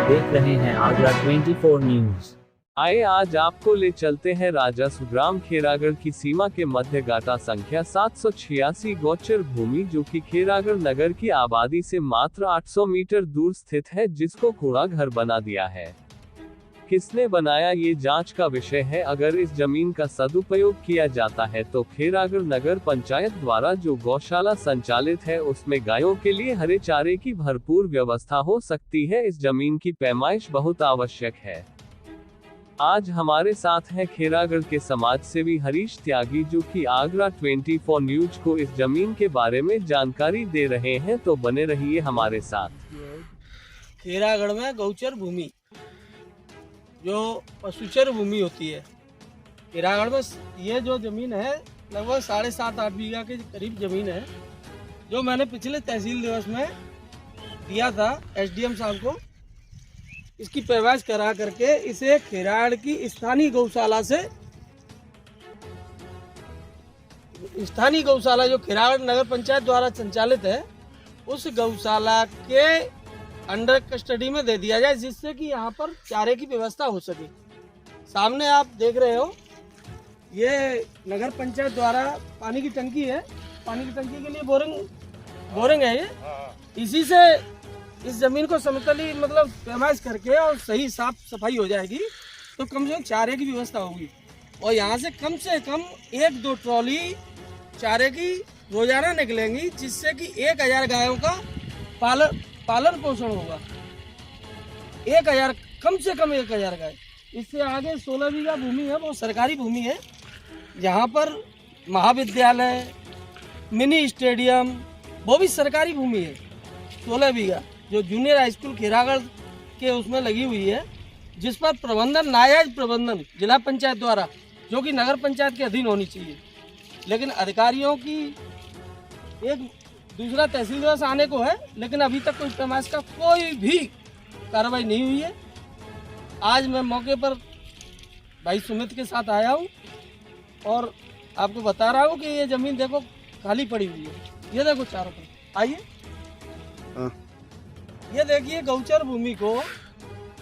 देख रहे हैं आगरा 24 न्यूज। आइए आज आपको ले चलते हैं राजस्व ग्राम खेरागढ़ की सीमा के मध्य गाटा संख्या 786 गोचर भूमि, जो कि खेरागढ़ नगर की आबादी से मात्र 800 मीटर दूर स्थित है, जिसको कूड़ा घर बना दिया है। किसने बनाया, ये जांच का विषय है। अगर इस जमीन का सदुपयोग किया जाता है तो खेरागढ़ नगर पंचायत द्वारा जो गौशाला संचालित है उसमें गायों के लिए हरे चारे की भरपूर व्यवस्था हो सकती है। इस जमीन की पैमाइश बहुत आवश्यक है। आज हमारे साथ हैं खेरागढ़ के समाज सेवी हरीश त्यागी, जो कि आगरा 24 न्यूज को इस जमीन के बारे में जानकारी दे रहे हैं, तो बने रहिए हमारे साथ। खेरागढ़ में गौचर भूमि जो पशुचर भूमि होती है, खेरागढ़ में ये जो जमीन है लगभग 7.5-8 बीघा के करीब जमीन है, जो मैंने पिछले तहसील दिवस में दिया था एसडीएम साहब को। इसकी पैमाइश करा करके इसे खेरागढ़ की स्थानीय गौशाला जो खेरागढ़ नगर पंचायत द्वारा संचालित है, उस गौशाला के अंडर कस्टडी में दे दिया जाए, जिससे कि यहाँ पर चारे की व्यवस्था हो सके। सामने आप देख रहे हो, ये नगर पंचायत द्वारा पानी की टंकी है। पानी की टंकी के लिए बोरिंग है ये। इसी से इस जमीन को समतली मतलब पैमाइश करके और सही साफ सफाई हो जाएगी, तो कम से कम चारे की व्यवस्था होगी। और यहाँ से कम 1-2 ट्रॉली चारे की रोजाना निकलेंगी, जिससे कि 1000 गायों का पालन पोषण होगा। 1000 कम से कम 1000 गाय। इससे आगे 16 बीघा भूमि है, वो सरकारी भूमि है, जहाँ पर महाविद्यालय, मिनी स्टेडियम, वो भी सरकारी भूमि है। 16 बीघा जो जूनियर हाई स्कूल खेरागढ़ के उसमें लगी हुई है, जिस पर प्रबंधन नाजायज प्रबंधन जिला पंचायत द्वारा, जो कि नगर पंचायत के अधीन होनी चाहिए, लेकिन अधिकारियों की एक दूसरा तहसील दिवस आने को है, लेकिन अभी तक कोई पैमाइश का कोई भी कार्रवाई नहीं हुई है। आज मैं मौके पर भाई सुमित के साथ आया हूँ और आपको बता रहा हूँ कि ये जमीन देखो खाली पड़ी हुई है। ये देखो चारों तरफ, आइए ये देखिए गौचर भूमि को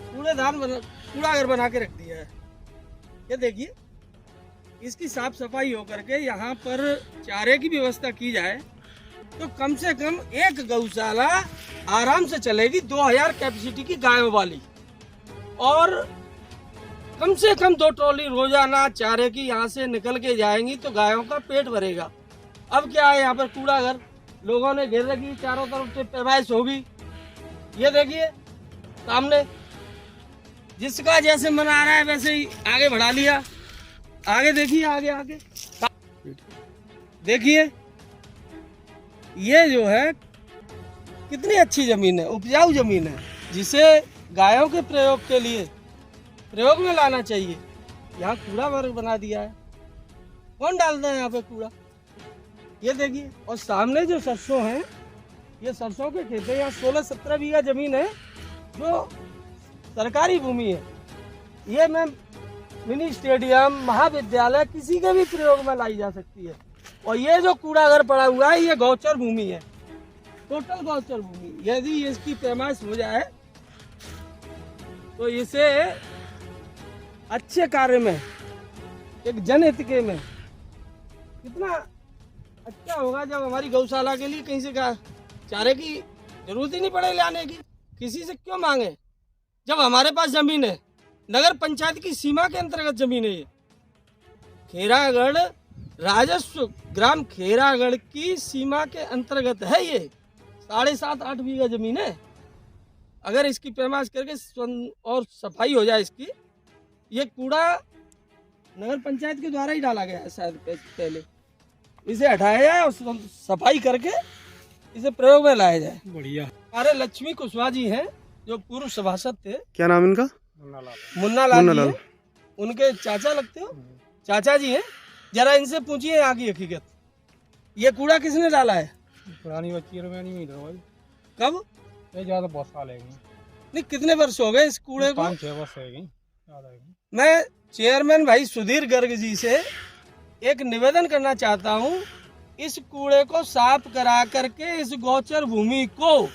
कूड़ाघर बना के रख दिया है। ये देखिए, इसकी साफ सफाई होकर के यहाँ पर चारे की व्यवस्था की जाए तो कम से कम एक गौशाला आराम से चलेगी, 2000 कैपेसिटी की गायों वाली, और कम से कम 2 ट्रॉली रोजाना चारे की यहाँ से निकल के जाएंगी, तो गायों का पेट भरेगा। अब क्या है, यहाँ पर कूड़ा घर लोगों ने घेर रखी, चारों तरफ से पैमाइश होगी। ये देखिए सामने, जिसका जैसे मन आ रहा है वैसे ही आगे बढ़ा लिया। आगे देखिए, आगे देखिए, ये जो है कितनी अच्छी जमीन है, उपजाऊ जमीन है, जिसे गायों के प्रयोग में लाना चाहिए। यहाँ कूड़ा वर्ग बना दिया है, कौन डालता है यहाँ पे कूड़ा? ये देखिए, और सामने जो सरसों है, ये सरसों के खेत है। यहाँ 16-17 बीघा जमीन है, जो सरकारी भूमि है। ये में मिनी स्टेडियम, महाविद्यालय, किसी के भी प्रयोग में लाई जा सकती है। और ये जो कूड़ा घर पड़ा हुआ है, ये गौचर भूमि है, टोटल गौचर भूमि। यदि इसकी पैमाइश हो जाए तो इसे अच्छे कार्य में, एक जनहित के में कितना अच्छा होगा, जब हमारी गौशाला के लिए कहीं से चारे की जरूरत ही नहीं पड़े लाने की। किसी से क्यों मांगे, जब हमारे पास जमीन है, नगर पंचायत की सीमा के अंतर्गत जमीन है। ये खेरागढ़ राजस्व ग्राम खेरागढ़ की सीमा के अंतर्गत है। ये 7.5-8 बीघा जमीन है। अगर इसकी पैमाइश करके और सफाई हो जाए इसकी, ये कूड़ा नगर पंचायत के द्वारा ही डाला गया है शायद पहले, इसे हटाया जाए और सफाई करके इसे प्रयोग में लाया जाए। बढ़िया। हमारे लक्ष्मी कुशवाहा जी हैं, जो पूर्व सभासद थे। क्या नाम इनका? मुन्ना लाल। उनके चाचा लगते हो, चाचा जी हैं। जरा इनसे पूछिए यहाँ की हकीकत, ये कूड़ा किसने डाला है? पुरानी बच्ची नहीं भाई। कब? ज्यादा बहुत साल है नहीं, कितने वर्ष हो गए इस कूड़े को? 5-6 वर्ष है। मैं चेयरमैन भाई सुधीर गर्ग जी से एक निवेदन करना चाहता हूँ, इस कूड़े को साफ करा करके इस गौचर भूमि को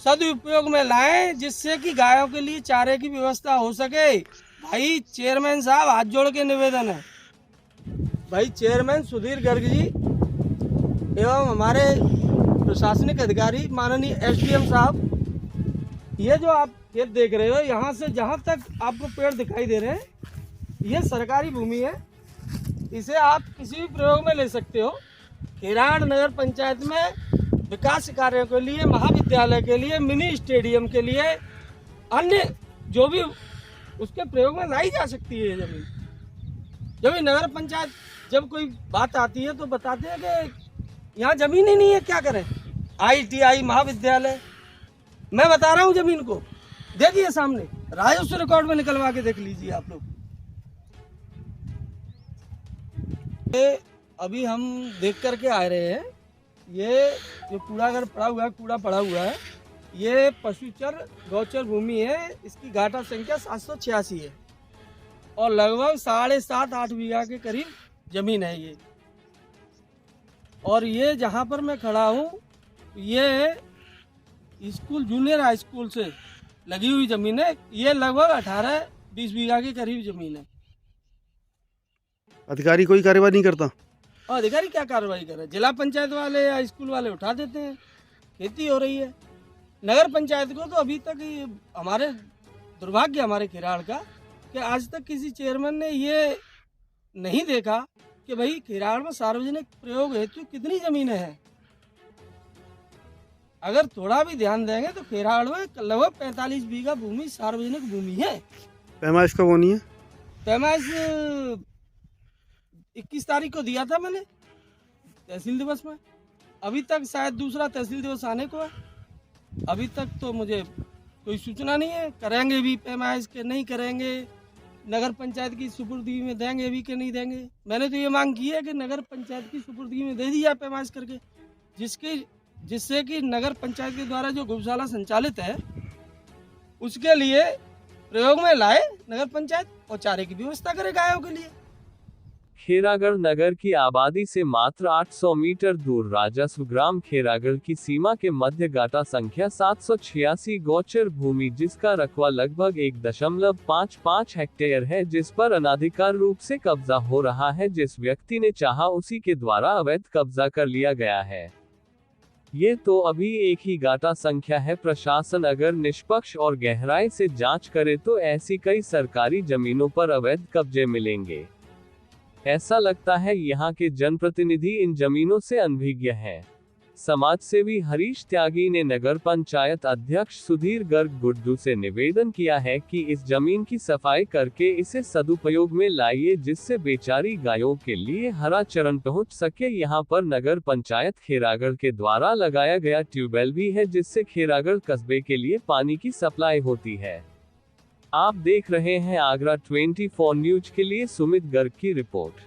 सदुपयोग में लाएं, जिससे कि गायों के लिए चारे की व्यवस्था हो सके। भाई चेयरमैन साहब, हाथ जोड़ के निवेदन है, भाई चेयरमैन सुधीर गर्ग जी एवं हमारे प्रशासनिक अधिकारी माननीय एसडीएम साहब, ये जो आप खेत देख रहे हो, यहाँ से जहाँ तक आपको पेड़ दिखाई दे रहे हैं, ये सरकारी भूमि है। इसे आप किसी भी प्रयोग में ले सकते हो। खैरागढ़ नगर पंचायत में विकास कार्यों के लिए, महाविद्यालय के लिए, मिनी स्टेडियम के लिए, अन्य जो भी उसके प्रयोग में लाई जा सकती है जमीन। जब नगर पंचायत जब कोई बात आती है तो बताते हैं कि यहाँ जमीन ही नहीं है, क्या करें। ITI महाविद्यालय, मैं बता रहा हूँ जमीन को, देखिए सामने राजस्व रिकॉर्ड में निकलवा के देख लीजिए आप लोग। ये अभी हम देख करके आ रहे हैं, ये जो कूड़ागर पड़ा हुआ है, कूड़ा पड़ा हुआ है, ये पशुचर गौचर भूमि है। इसकी घाटा संख्या 786 है और लगभग 7.5-8 बीघा के करीब जमीन है ये। और ये जहाँ पर मैं खड़ा हूँ, ये स्कूल, जूनियर हाई स्कूल से लगी हुई जमीन है। ये लगभग 18-20 बीघा के करीब जमीन है। अधिकारी कोई कार्रवाई नहीं करता? और अधिकारी क्या कार्रवाई कर रहे हैं? जिला पंचायत वाले या स्कूल वाले उठा देते हैं, खेती हो रही है। नगर पंचायत को तो अभी तक हमारे दुर्भाग्य, हमारे खैरागढ़ का, कि आज तक किसी चेयरमैन ने ये नहीं देखा कि भाई खैरागढ़ में सार्वजनिक प्रयोग हेतु कितनी जमीनें हैं। अगर थोड़ा भी ध्यान देंगे तो खैरागढ़ में लगभग 45 बीघा भूमि सार्वजनिक भूमि है। पैमाइश कब होनी है? पैमाइश 21 तारीख को दिया था मैंने तहसील दिवस में। अभी तक शायद दूसरा तहसील दिवस आने को है। अभी तक तो मुझे कोई सूचना नहीं है। करेंगे भी पैमाइश के नहीं करेंगे, नगर पंचायत की सुपुर्दगी में देंगे भी कि नहीं देंगे। मैंने तो ये मांग की है कि नगर पंचायत की सुपुर्दगी में दे दी जाए पैमाइश करके, जिससे कि नगर पंचायत के द्वारा जो गौशाला संचालित है उसके लिए प्रयोग में लाए नगर पंचायत और चारे की व्यवस्था करे गायों के लिए। खैरागढ़ नगर की आबादी से मात्र 800 मीटर दूर राजस्व ग्राम खैरागढ़ की सीमा के मध्य गाटा संख्या 786 गौचर भूमि, जिसका रकबा लगभग 1.55 हेक्टेयर है, जिस पर अनाधिकार रूप से कब्जा हो रहा है। जिस व्यक्ति ने चाहा उसी के द्वारा अवैध कब्जा कर लिया गया है। ये तो अभी एक ही गाटा संख्या है। प्रशासन अगर निष्पक्ष और गहराई से जांच करे तो ऐसी कई सरकारी जमीनों पर अवैध कब्जे मिलेंगे। ऐसा लगता है यहाँ के जनप्रतिनिधि इन जमीनों से अनभिज्ञ हैं। समाजसेवी हरीश त्यागी ने नगर पंचायत अध्यक्ष सुधीर गर्ग गुड्डू से निवेदन किया है कि इस जमीन की सफाई करके इसे सदुपयोग में लाइए, जिससे बेचारी गायों के लिए हरा चरण पहुंच सके। यहाँ पर नगर पंचायत खैरागढ़ के द्वारा लगाया गया ट्यूबवेल भी है, जिससे खैरागढ़ कस्बे के लिए पानी की सप्लाई होती है। आप देख रहे हैं आगरा 24 न्यूज के लिए सुमित गर्ग की रिपोर्ट।